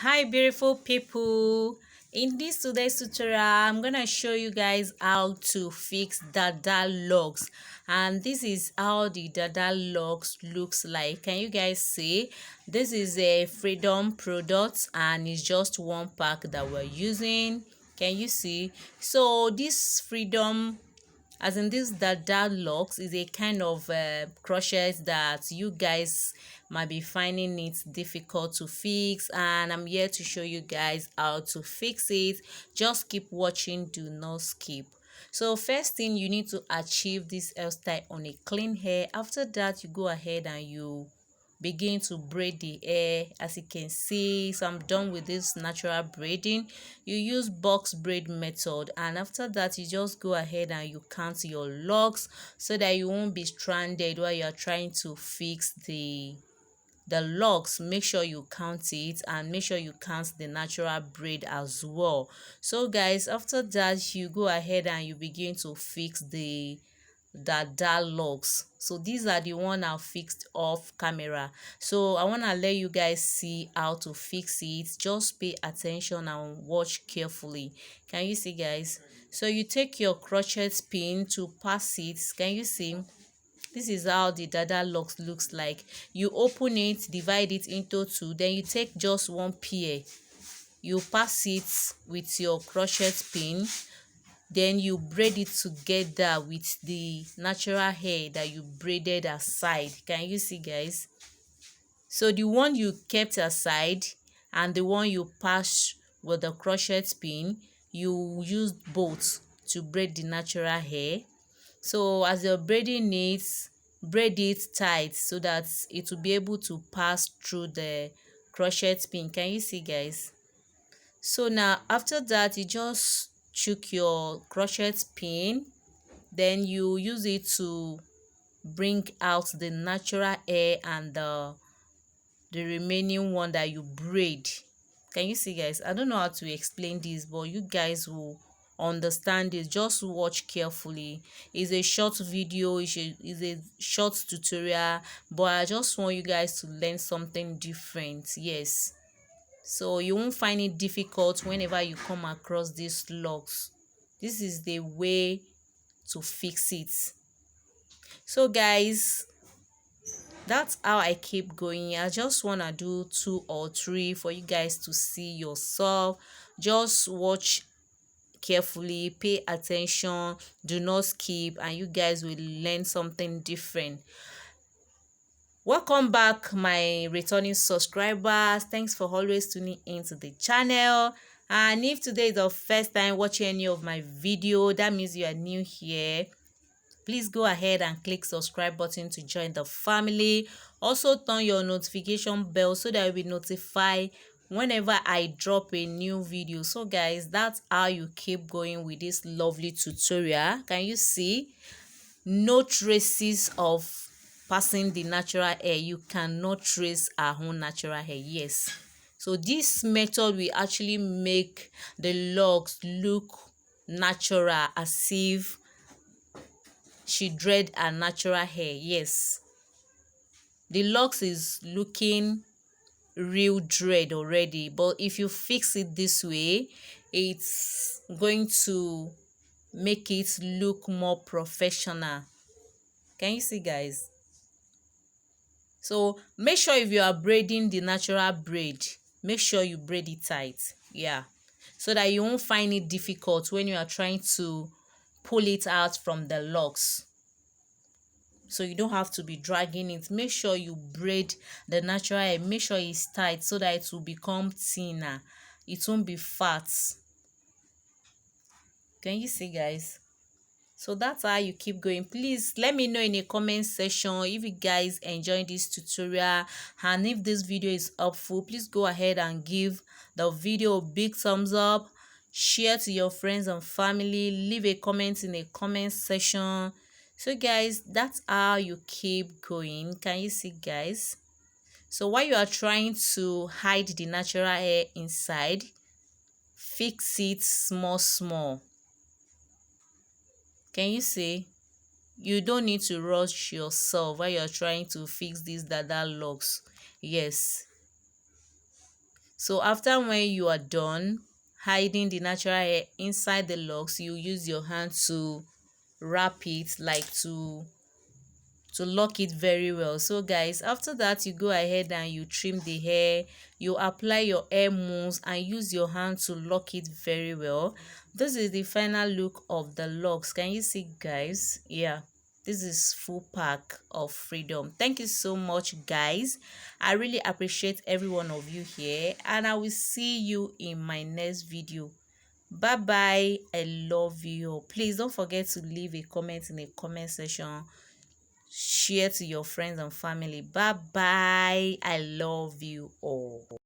Hi beautiful people, in this today's tutorial I'm gonna show you guys how to fix DADA locks, and this is how the DADA locks looks like. Can you guys see? This is a Freedom product and it's just one pack that we're using. Can you see? So this Freedom, as in this DADA locks, is a kind of crochet that you guys might be finding it difficult to fix, and I'm here to show you guys how to fix it. Just keep watching, do not skip. So first thing, you need to achieve this hairstyle on a clean hair. After that, you go ahead and you begin to braid the hair. As you can see, so I'm done with this natural braiding. You use box braid method, and after that you just go ahead and you count your locks so that you won't be stranded while you are trying to fix the locks. Make sure you count it and make sure you count the natural braid as well. So guys, after that you go ahead and you begin to fix the DADA locks. So these are the one I fixed off camera, so I want to let you guys see how to fix it. Just pay attention and watch carefully. Can you see guys? So you take your crochet pin to pass it. Can you see? This is how the DADA locks looks like. You open it, divide it into two, then you take just one pair, you pass it with your crochet pin, then you braid it together with the natural hair that you braided aside. Can you see guys? So the one you kept aside and the one you passed with the crochet pin, you used both to braid the natural hair. So as you're braiding it, braid it tight so that it will be able to pass through the crochet pin. Can you see guys? So now after that, you just chook your crochet pin, then you use it to bring out the natural hair and the remaining one that you braid. Can you see guys? I don't know how to explain this, but you guys will understand it. Just watch carefully. It's a short video, it's a short tutorial, but I just want you guys to learn something different. Yes, so you won't find it difficult whenever you come across these logs. This is the way to fix it. So guys, that's how I keep going. I just want to do 2 or 3 for you guys to see yourself. Just watch carefully, pay attention, do not skip, and you guys will learn something different. Welcome back my returning subscribers. Thanks for always tuning into the channel. And if today is your first time watching any of my video, that means you are new here. Please go ahead and click subscribe button to join the family. Also turn your notification bell so that you'll be notified whenever I drop a new video. So guys, that's how you keep going with this lovely tutorial. Can you see? No traces of passing the natural hair. You cannot trace our own natural hair. Yes, so this method will actually make the locks look natural, as if she dread her natural hair. Yes, the locks is looking real dread already, but if you fix it this way, it's going to make it look more professional. Can you see guys? So make sure if you are braiding the natural braid, make sure you braid it tight. Yeah, so that you won't find it difficult when you are trying to pull it out from the locks. So you don't have to be dragging it. Make sure you braid the natural hair, make sure it's tight so that it will become thinner, it won't be fat. Can you see guys? So that's how you keep going. Please let me know in the comment section if you guys enjoyed this tutorial, and if this video is helpful, please go ahead and give the video a big thumbs up, share to your friends and family, leave a comment in the comment section. So guys, that's how you keep going. Can you see guys? So while you are trying to hide the natural hair inside, fix it small. Can you see? You don't need to rush yourself while you're trying to fix these DADA locks. Yes, So after when you are done hiding the natural hair inside the locks, you use your hand to wrap it, like to lock it very well. So guys, after that, you go ahead and you trim the hair, you apply your hair mousse and use your hand to lock it very well. This is the final look of the locks. Can you see, guys? Yeah, this is full pack of freedom. Thank you so much, guys. I really appreciate every one of you here, and I will see you in my next video. Bye bye. I love you. Please don't forget to leave a comment in the comment section. Share to your friends and family. Bye bye. I love you all.